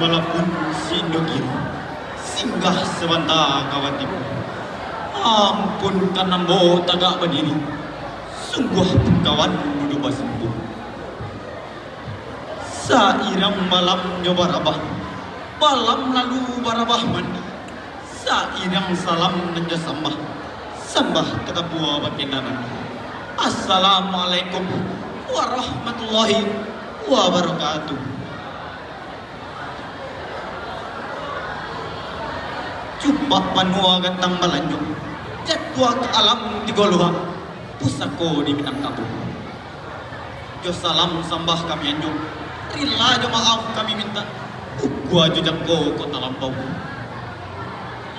malapun sinugin singgah sebanta kawatimu. Ampun kanambo tagak berdiri, sungguh kawan duduk basembuh. Sairang malam nyoba rabah, malam lalu barabah mandi. Sairang salam nanja sambah kata buah bakinanan. Assalamualaikum warahmatullahi wabarakatuh. Jumpa panua gantang balanjong, jadwa ke alam di Goluha, pusako di Minangkabau. Jo salam sambah kami anjung, rila jo maaf kami minta, gua jo jangko kota lampau.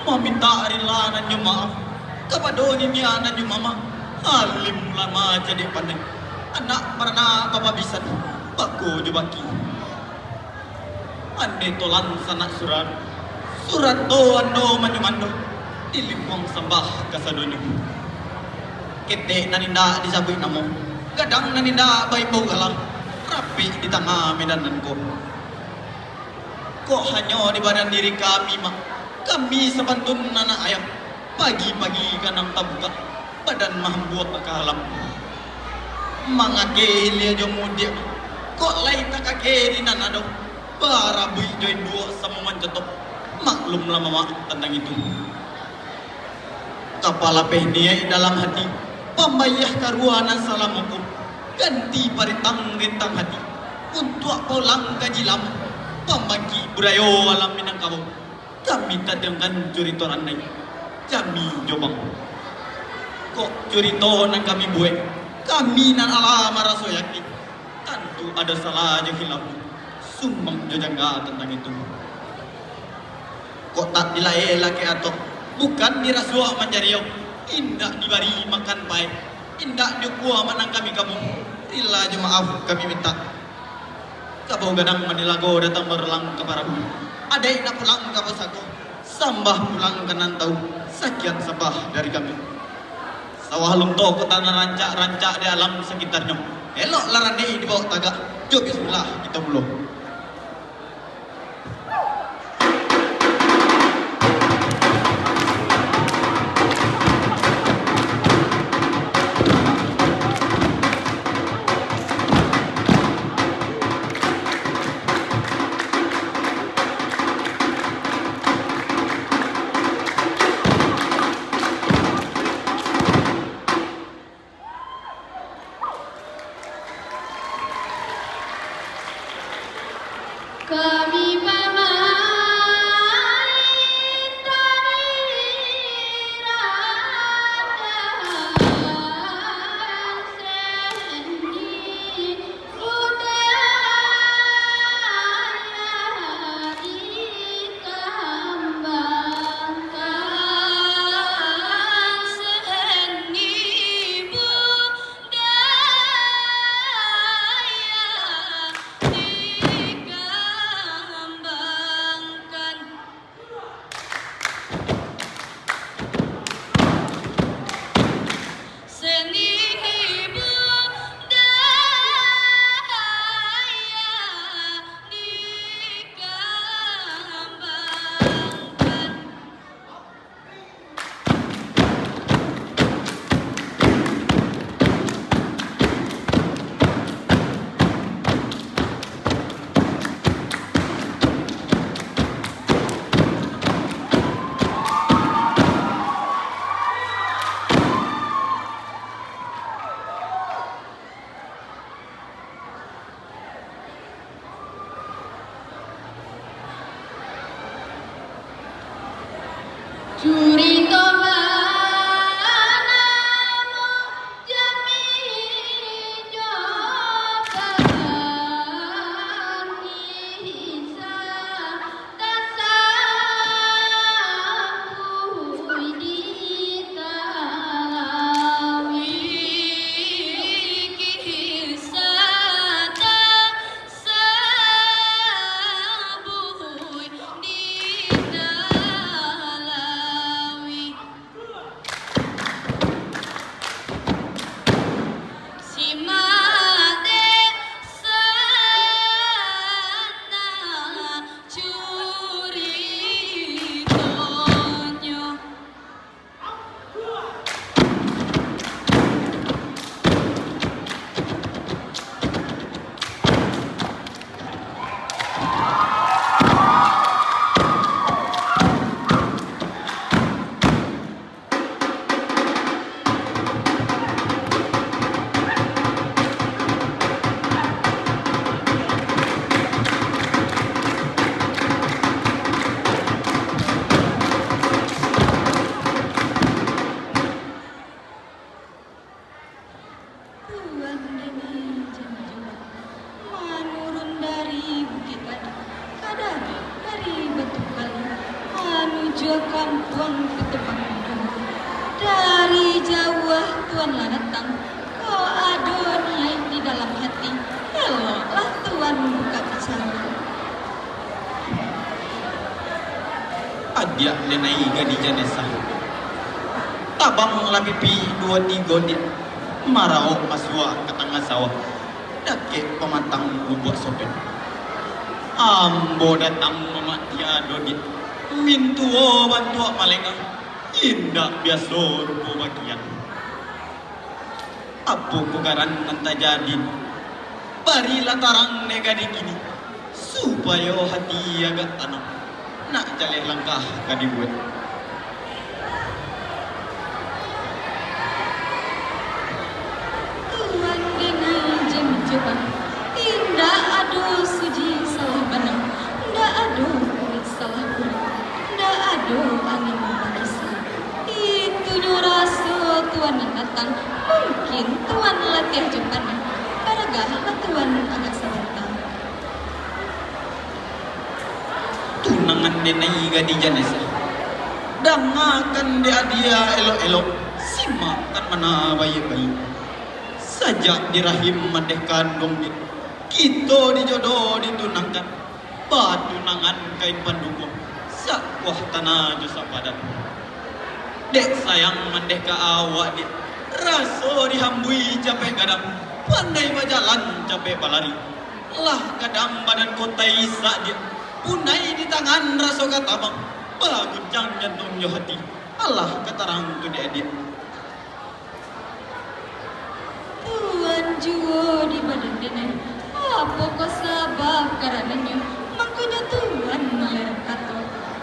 Meminta rila nan jo maaf, kepada ini anak jo mama, halim lama jadi pandai, anak marana bapa bisa, bako jo baki. Ande tolan sanak surat ando mando dilimpong sambah kasadonyo. Kete naninda disabui namo, gadang naninda bayi bau galang, rapi di tengah medanan ko. Kok hanya di badan diri kami mak, kami sebantun anak ayam, pagi-pagi kanang tabuka, badan mah buat kalam. Mangake lia jo mudia, kok lain tak kakeri nanado, barabui join dua sama mancetop. Maklum lama mak tentang itu. Kepala pehniai dalam hati, pambayah karuana salamukum, ganti paritang rintang hati, untuk pulang kaji lama, pembagi budaya alam Minangkabau. Kami kadangkan curito ranai, kami jobang. Kok curito nan kami buat, kami nan alam rasoyaki, tentu ada salah aja hilaf, sumbang jojangga tentang itu. Kok tak dilai laki atau bukan dirasuah manjariyo, indah dibari makan baik, indah diukuah menang kami kamu, rila aja maaf kami minta. Kabau gadang manilago datang berlang ke parabu, ada yang nak pulang ke posaku, sambah pulang ke nantau, sekian sabah dari kami. Sawah lumto ke tanah rancak di alam sekitarnya, elok larane di bawah tagak, jo bismillah kita mulai. Kami dua kampung ketebang dari Jawa Tuanlah datang. Kau Adonai di dalam hati, eloklah Tuan buka bicara. Adia denai gadi janesa tabang lapipi dua tiga dia marau masua ke tengah sawah dake pematang bubuk sopet ambo datang memati ado dia mintuo bantua malengang indah biasa rupo bagian apa kugaran nanta jadi barilah tarang negadi kini supaya hati agak tanam nak jaleh langkah kadi buat Tuan denai jem jebak tidak ada suji salah banang, tidak ada kulit salah kulit, tidak ada angin bisa. Itu rasa Tuan datang, mungkin Tuan latih jumpan, karena Tuan agak sebentar. tunangan denai gadi janesa dangakan dia elok-elok simakan mana bayi-bayi sajak dirahim madeh kandung kita dijodoh ditunangkan batunangan kain pandukung sakwah tanah jusa padan dek sayang madeh ka awak dia raso dihambui capek gadang pandai bajalan capek balari lah kadang badan kota isa dia punai di tangan raso katabang baguncang jantung yo hati Allah katarang tu dia Tuan juo di badan denai, apa kau sabab karenanya, makanya Tuan melerang kata.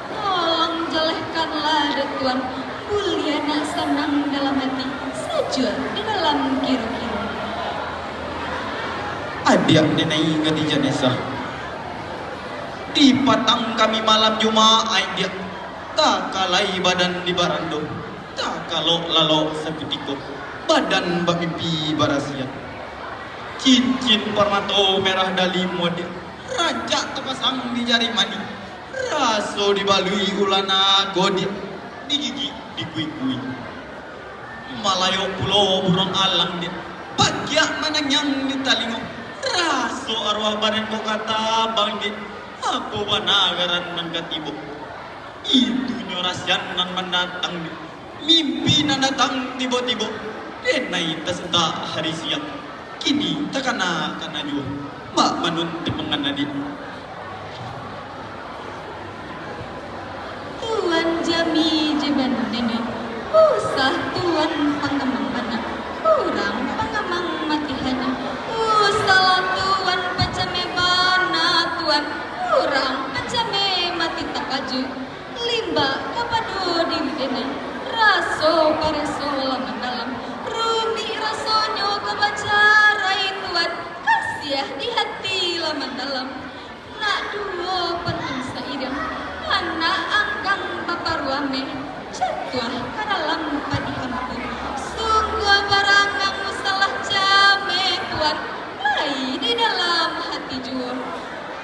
Tolong jalehkanlah de Tuan, mulia nak senang dalam hati, saja di dalam kira-kira. Adia denai gadi janesa di patang kami malam Jumat dia tak kalai badan di barando tak kalau lalu seputiko badan bamimpi barasiat cincin permato merah dalimo dia raja terpasang di jari mani raso dibalui ulana godi di gigi di kui-kui malayo pulau burung alang dia bagiak mananyang di talingo raso arwah badan ko kata bang dia apa wanagaran man katibo itu nyorasyan nan mendatang mimpi nan datang tiba-tiba denai tasenta hari siang kini takana kana jua mak manun temengan adit Tuan jami jeban nenek, usah Tuan pangamang mana, kurang pangamang matihannya, usah Tuan pacame bana Tuan, kurang pacame mati takaju, limba kapado di denai, raso pareso lama dalam, rumi rasonyo kebacarai Tuan, kasiah di hati lama dalam, nak duo penting sairang. Anak angkang paparuame jatuh ke dalam padihamku sungguh barangang salah jame Tuan lai di dalam hati jua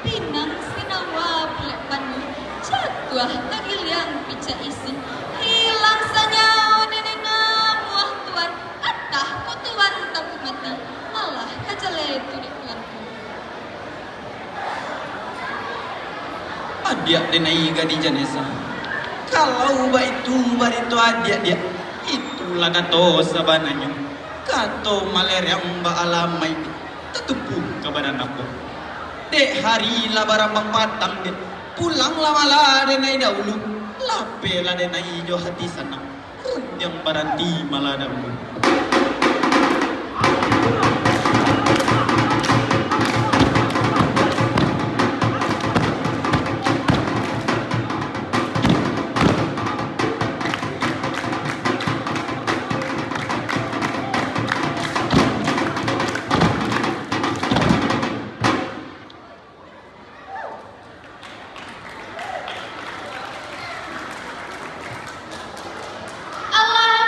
pinang sinawa plepanu jatuh tagil yang pica isi hilang sanyaw nenek ngamuah Tuan atah ku Tuan tapi mati malah kajale tu di Tuanku. Adia denai gadi janesa kalau itu barito adia dia itulah kato sabananya kato maleriang ba alamai tetumpu ke badan aku dek hari lah barang bang patang dia pulang lama denai dahulu lape lah denai jo hati senang yang baranti malah dahulu Allah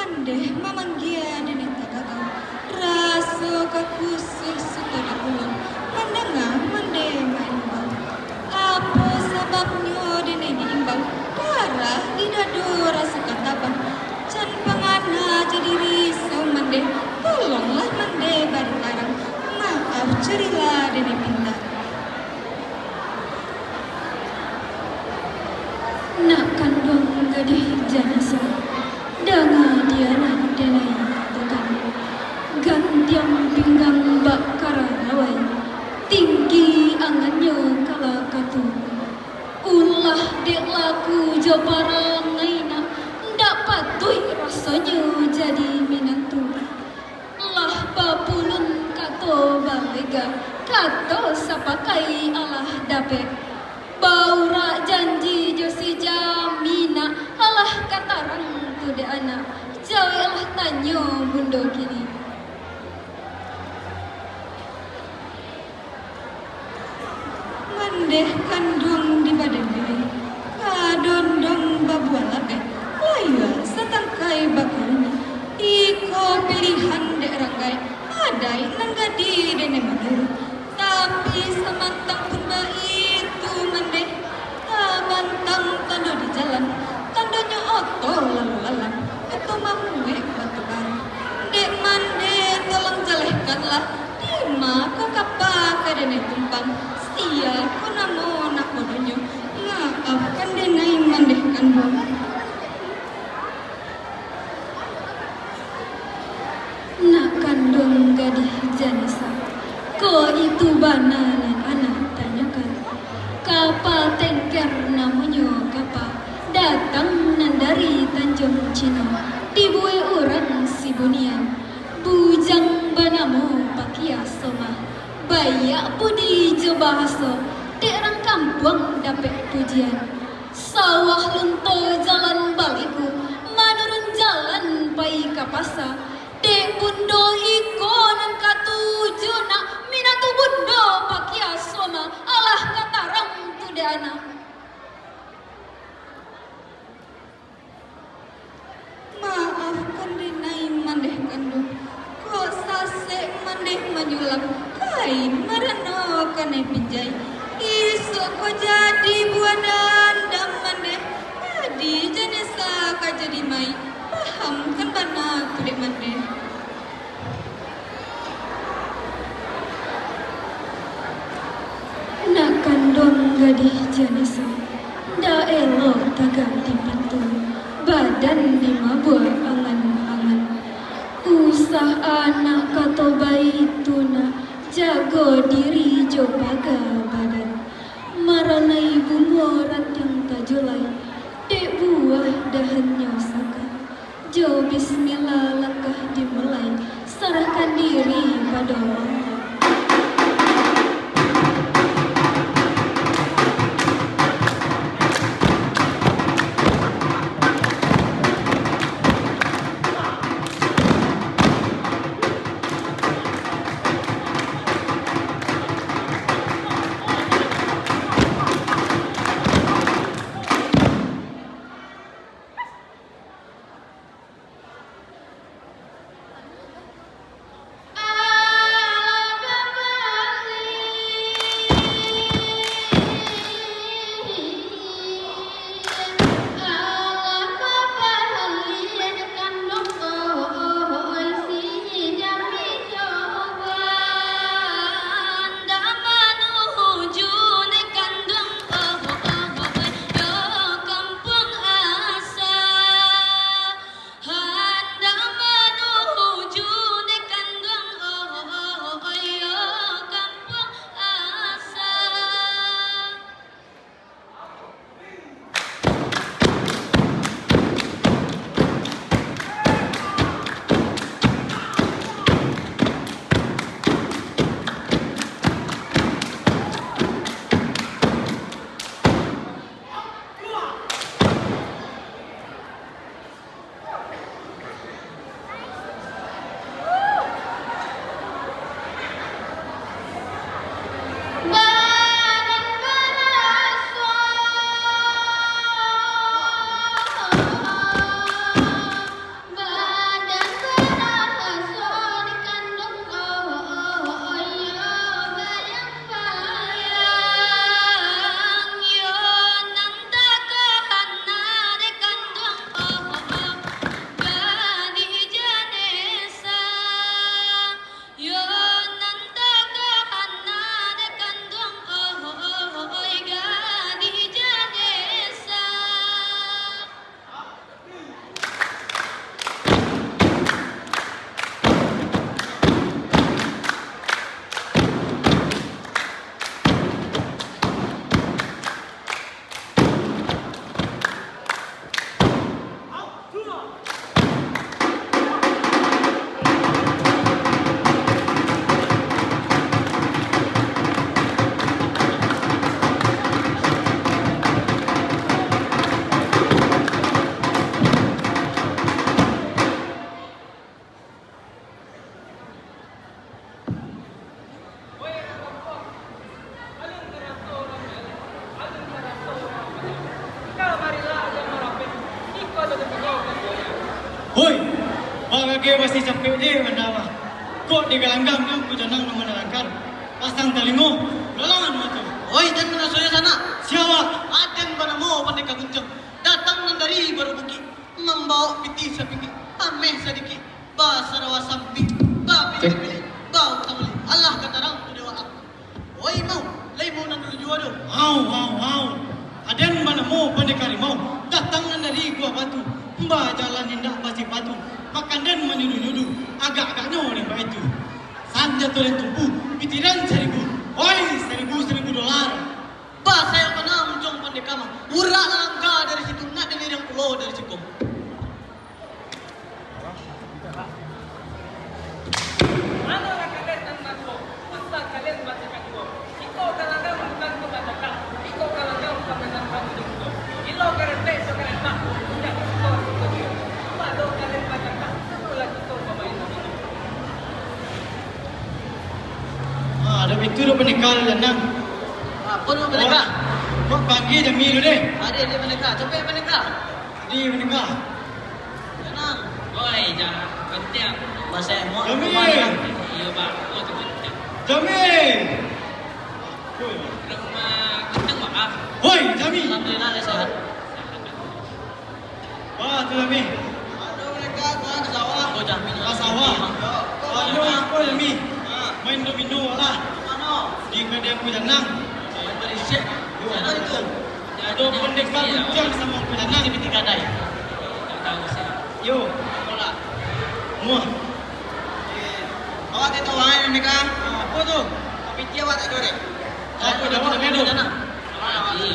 Mandeh mamanggia dene tagakau raso kakusih sutada kulon mandanga mande mainbau apa sebabnya dene diimbau darah di dado rasa katabang can pangana jadi risau mande tolonglah mande bari tarang maaf cerila dene pinta nak kandung gadih janasa danga diana denai tekan gantiang pinggang bak karawai tinggi angannya kala katu ulah dek laku jobarang ngaina ndak patui rasanya jadi minantu lah bapulun kato balega kato sapakai alah dapet baura janji josi jamina alah katarang tu de anak jawe alah tanyo bundo kini mandeh kandung di badan diri kadondong babuan labe laya setangkai bakulnya iko pilihan dek ranggai adai nanggadi dene maduru tapi semantang purba itu mandeh tabantang tando di jalan tandonya oto lalu lalang atau mamue batu bara dek mande tolong jalehkanlah lima ko kapa kadene tumpang sia ko namo nakodonyo maafkan denai mandeh kandung nak kandung gadih janisa ko itu banalan anak tanyakan kapal tanker namanya kapal datang dari Tanjung Cina dibuai orang si bunian bujang banamu pakia soma bayak budi jo bahasa derang kampung dapet pujian sawah lunto jalan baliku manurun jalan pai kapasa dek bundo iko nan katuju nak minatu bundo pakia soma alah katarang tu de anak maafkan denai mandeh kandung ko sase mandeh manyulam kain marano kane pinjai isu ko jadi buadan dam mandeh adi janesa ka jadi mai paham kan bana tu dek mandeh nak kandung gadih janesa da elok tagang di pintu badan di mabur angan-angan usah anak kato baituna jago diri jo baga badan maranai bungo rantang tajulai dek buah dahannya saka jo bismillah langkah dimulai serahkan diri pada Allah Pagi masih capek dia mendawa. Kok di galanggang tu ku janang nama nerangkan. Pasang talimu, galangan macam. Oi, jangan kena soya sana. Siapa? Aden banamu pandai kaguncang. Datang dari baru bukit. Membawa piti sepinggi. Ameh sedikit. Ba sarawa sampi. Ba pilih-pilih. Ba utang Allah kata orang tu dewa aku. Oi mau, lay mau nan dulu jua do. Wow. Aden banamu pandai karimau. Datang dari gua batu. Mbak jalan indah pasti batu. Makan dan menyudu-nyudu. Agak-agaknya oleh mbak itu. Sanja tulen tumpu. Pitiran 1.000. Oi, $1,000. Ba saya kena muncung pandai kama. Urak langka dari situ. Nak dengar yang pulau dari situ. Ano na kalit ang nako? Basta kalit matakan ko. Ikaw talaga ang matakan. Ikaw talaga ang pamanakan ko. Ilo karete so kareta. Ya ito. Pado kalit matakan. Wala ito pamay na. Ada itu dah menikah janang. Apa tu mereka? Kok pagi jam ni deh. Ada di mereka. Coba mereka. Di menikah. Tenang. Oi, jangan penting. Masa mau Jamil. Iya, Pak. Oh, itu penting. Jamil. Rumah penting, Pak. Woi, Jamil. Alhamdulillah saya sehat. Wah, tu Jamil. Ada mereka gua ke sawah. Oh, dah minum. Ke sawah. Aduh, apa Jamil? Main domino lah. Mana? Di kedai aku janang. Main berisik. Mana itu? Ada pendekar bincang sama aku janang di tiga kedai. Tak tahu saya. Yo, Bola. muah. Awak tahu wahai mereka? Apa tu? Tapi dia awak tak ada dek. Apa dah buat minum minum? sana. Lagi.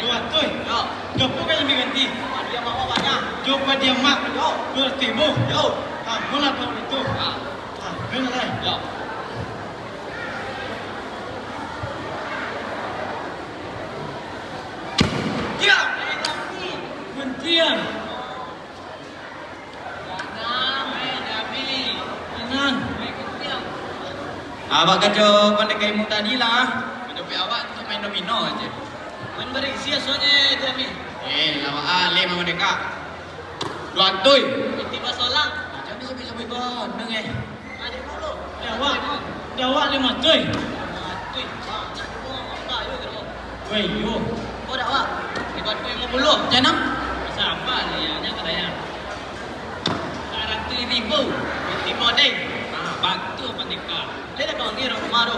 Dua tu. Yo. Gapo kan lebih ganti? Dia mau banyak. Coba dia mak. Yo. Dua timu. Yo. Mula kau itu. Benar lah. Yo. Dia. Gantian. Tenang. Abang kacau pandai kaimu tadi lah. Mendopi awak untuk main domino aja. Main berisi soalnya Jami. Lawak ale sama mereka. Dua tuй. Tiba solang. Jami sampai bon, dengar. Ada dulu. Dawak 5 tuй. Tuй. Nak dulu enggak yo gitu. Wei, yo. Oh dak awak. Tiba tuй 50. Janam. Siapa ni yang katanya? 100,000. Tiba deh. Batu pendekar. Dia dah kau ngira rumah tu.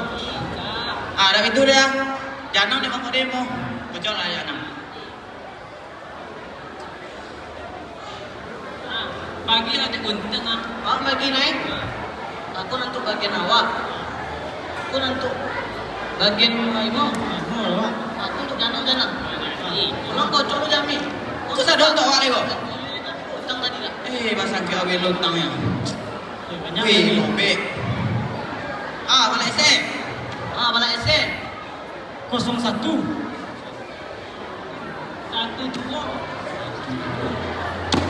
Ah, Dah itu dia. Jangan dia mau demo. Kejol lah jangan. pagi ada untung ah. Awak bagi naik. Aku nanti bagian awak. Aku nanti bagian ibu. Aku untuk janang. Tolong kau coba Jami. Kau sadar tak awak ni kau? Utang tadi lah. Bahasa kau ambil utang ya. Banyak Wih, ni. baik. Balai esen. Balai esen. 01. 1 2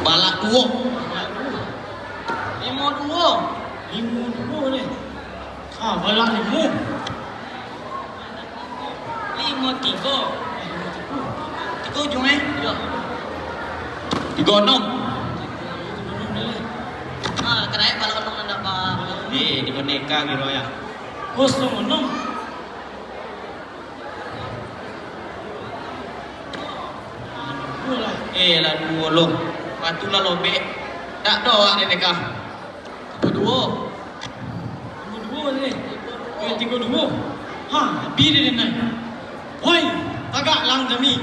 Balak dua. 52. 52 ni. Balak 5. 5 3. Tiga ujung eh? Ya. 36. Kenapa balak enam anda pak? Di boneka gitu ya. 06. Lah dua lo. Patu lah lobe. Tak doa ni mereka. Dua. 52 ni. 32. Habis dia naik. Woi, tagak lang Jami.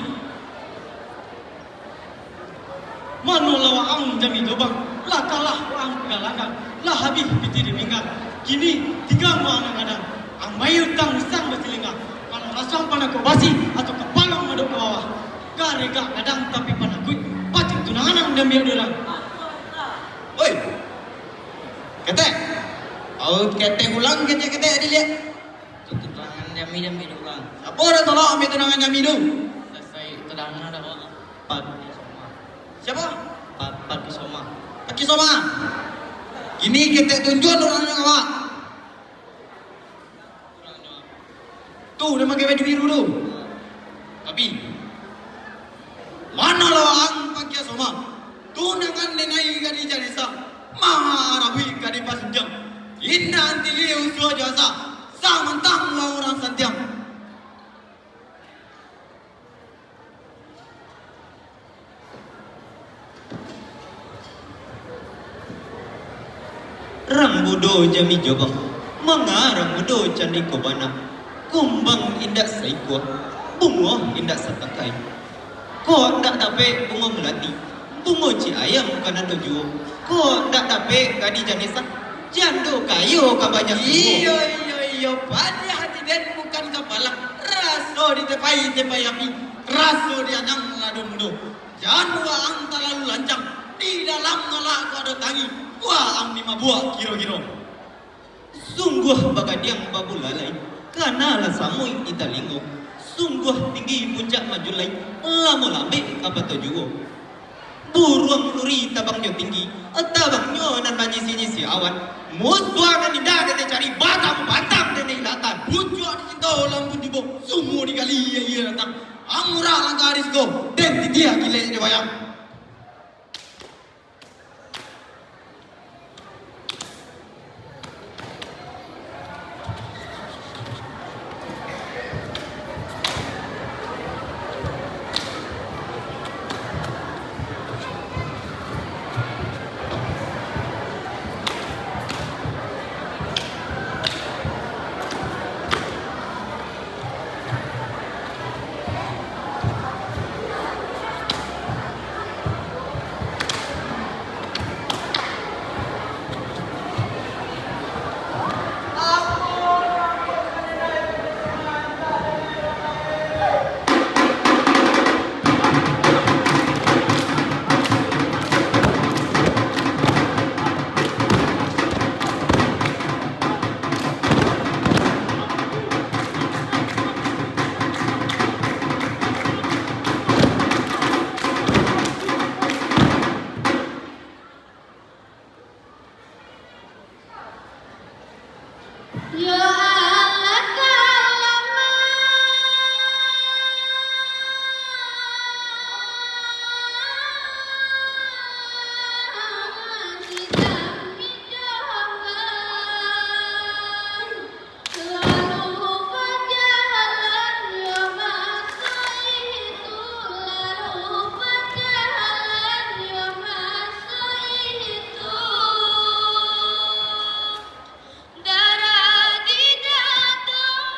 Mano lawa ang Jami dobang. Lah kalah ang galangan. Lah habis piti di minggat. Kini tiga mana kadang. Ang mayu tang sang bersilinga. Kalau rasang panako basi atau kepala madok ke bawah. Garega kadang tapi panakui. Pati tunangan ang Jami orang. Oi. Ketek. Ketek ulang ketek dilihat. Tunangan Jami ulang. Apa orang tolak ambil tunangan Jami tu? Selesai tunangan ada kok. Pat. Siapa? Pat Kisoma. Paki Soma. Ini ketek tunjuk orang yang awak. Tu dia pakai baju biru tu. Tapi mana lah ang Paki Soma? Tu dengan nenai gadi janisa. Maha Arabi kadi pasunjang. Indah anti liu suo jasa. Samantang orang santiang. Rambudo jami jobang, mangarang budo candi kobana, kumbang indak saikwa, bungo indak satakai. Ko ndak dape bungo melati, bungo ci ayam kana dojuo. Ko ndak dape kadi janisa, jando kayo kabanya. Iyo, pada hati den bukan kapalak, raso di tepai api, raso di anang ladu mudo. Janwa ang talalu lancang, di dalam nolak ko ada tangi. Wah, ang lima buah kiro-kiro. Sungguh bagadiang babu lalai, karena lasamui italingo. Sungguh tinggi puncak majulai, lamo-lambe apa tujuo. Buruang luri tabang jo tinggi, tabang nyo nan majisi-jisi awan. Musduangan indah kete cari batang-batang dene ilatan. Bujuk di situ lampu tibo, semua dikali iya datang. Amurah langgaris go, den titia gile de wayang. Ya Allah kalama kita mindohan lalu berjalan ya masuk itu lalu berjalan ya masuk itu darah di jantung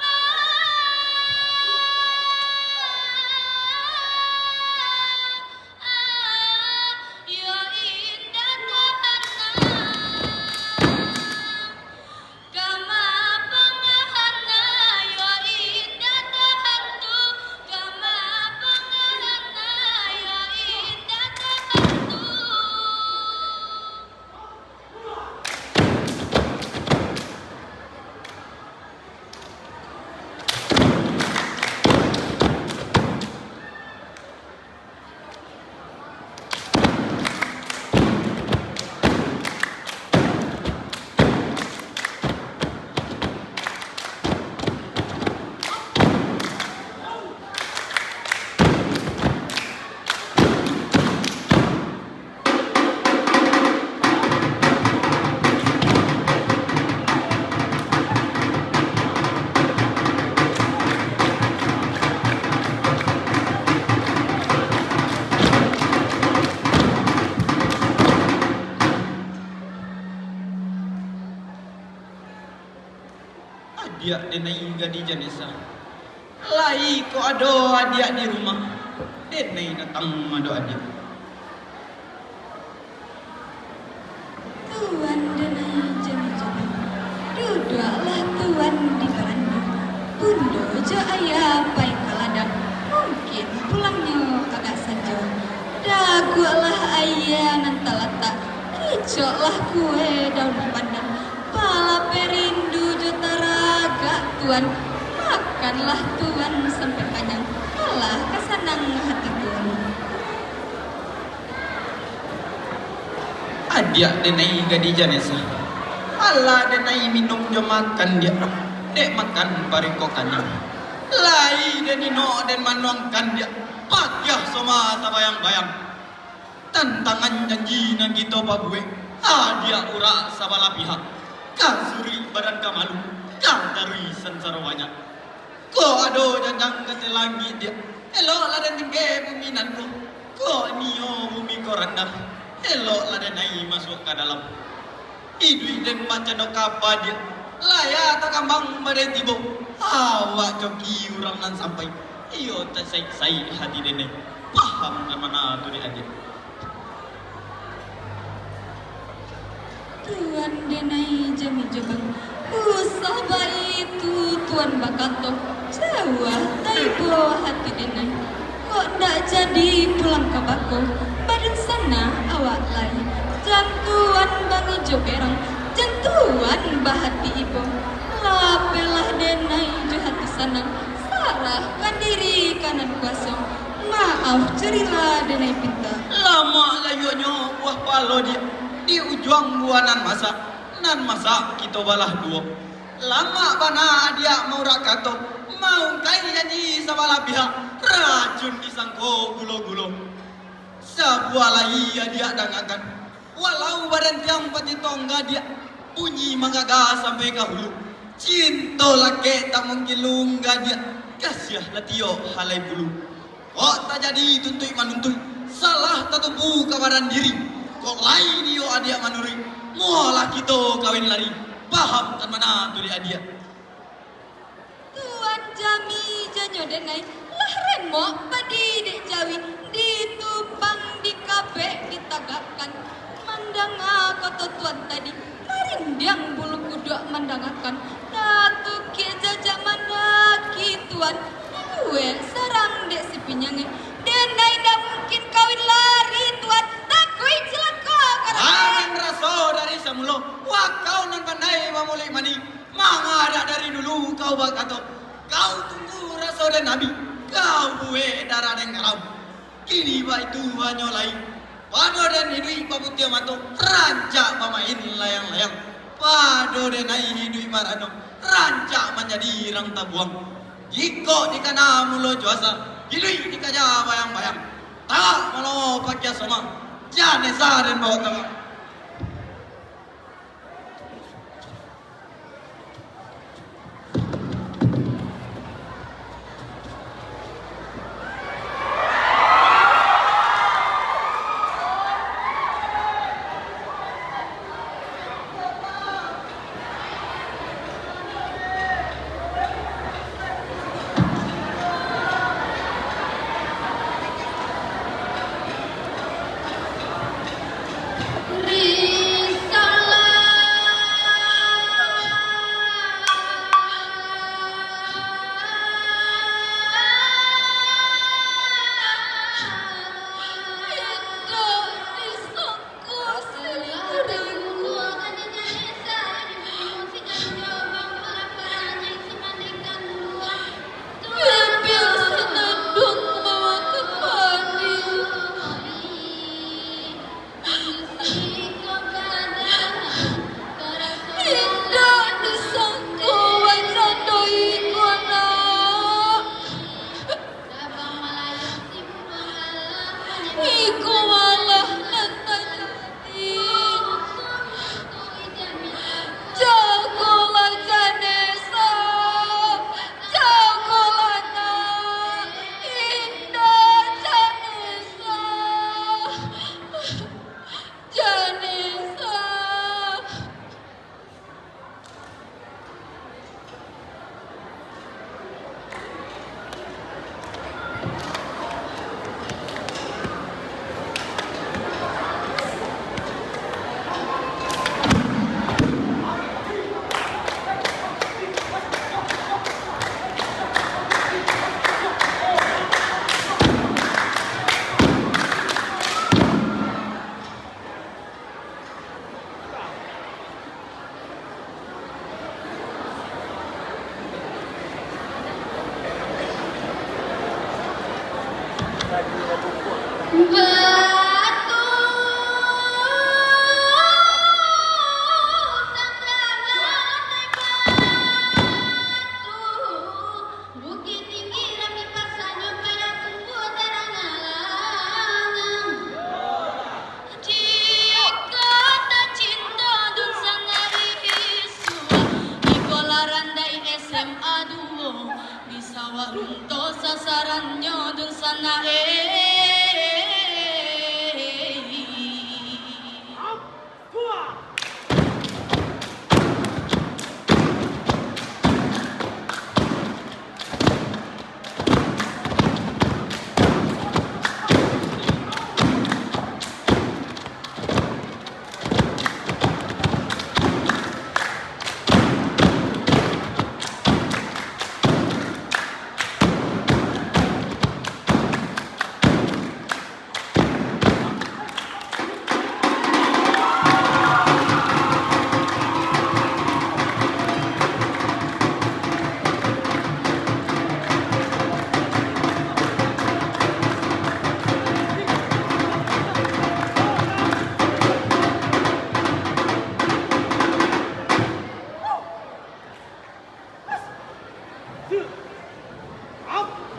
yo indah Kama pangahana yo indah tahantu Kama pangahana yo indah tahantu Dia denai gadi janesa. Lai ko ado adia di rumah. Denai datang ado adia. Tuan denai jami-jami, duduklah tuan di veranda. Bundo jo ayah pai kaladang, mungkin pulangnya agak saja. Dagulah ayah nantalata, kicoklah kue daun pandan. Pala perindu jo taraga tuan, makanlah tuan sampai kenyang. Alah kesenang hati tuan. Adia denai gadi janesa. Allah denai minum jo makan dia. Dek makan pariko kanyang. Lai denino den manuangkan dia. Pakyah soma tabayang-bayang. Tantangan janji na gitu pabue. Dia ura sabala pihak. Kasuri badan kamalu. Darui sensarwanya. Ko ado jadang kate langit dia. Elo laden tingge bumi nanku. Ko nio bumi koranda. Elo laden nai masuk ke dalam. Idui den baca no kapa dia. Laya tak kambang badai tibo. Awak joki urang nan sampai. Iyo tak sai hati dene. Paham ke mana tu dia aja. Tuan denai jami jebang usah itu tuan bakato Jawa taibo hati denai kok ndak jadi pulang ke bako badan sana awak lain jantuan bangi joberang jantuan bahati ibu lapelah denai jo hati sana sarahkan diri kanan kuasa maaf cerila denai pinta Lama layonyo buah palo dia. Di ujung buanan masa nan masa kita balah dua lama bana dia mau rakato mau kai janji sabala pihak racun disangko gulo-gulo sebuah lagi dia dangakan walau badan tiang pati tongga dia bunyi manggaga sampai ke hulu cinta laki tak mungkin lungga dia kasiah latio halai bulu kok tak jadi tuntui manuntui salah tatubu kabaran diri kok lain yo adia manuri mualah kita kawin lari paham kan mana tu dia Tuan jami janyo denai lah remok padi dek jawi ditumpang di kafe ditagakan mandanga kata tuan tadi marindiang bulu kudok mandangakan datu ke jajak mandaki tuan gue sarang dek si pinyange denai dah mungkin kawin lari tuan takui celaka Amin raso dari semula wah kau nan pandai mamuli mani mangada dari dulu kau bakato kau tunggu raso dan nabi kau buwe darah dan karau kini baik tu nyolai pado dan hidui pabutia mato rancak pamain layang-layang pado dan nai hidui marano rancak menjadi rang tabuang jiko di kana mulo juasa hidui di kaja bayang-bayang tak malau pakai sama jangan saren bawa tawa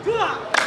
2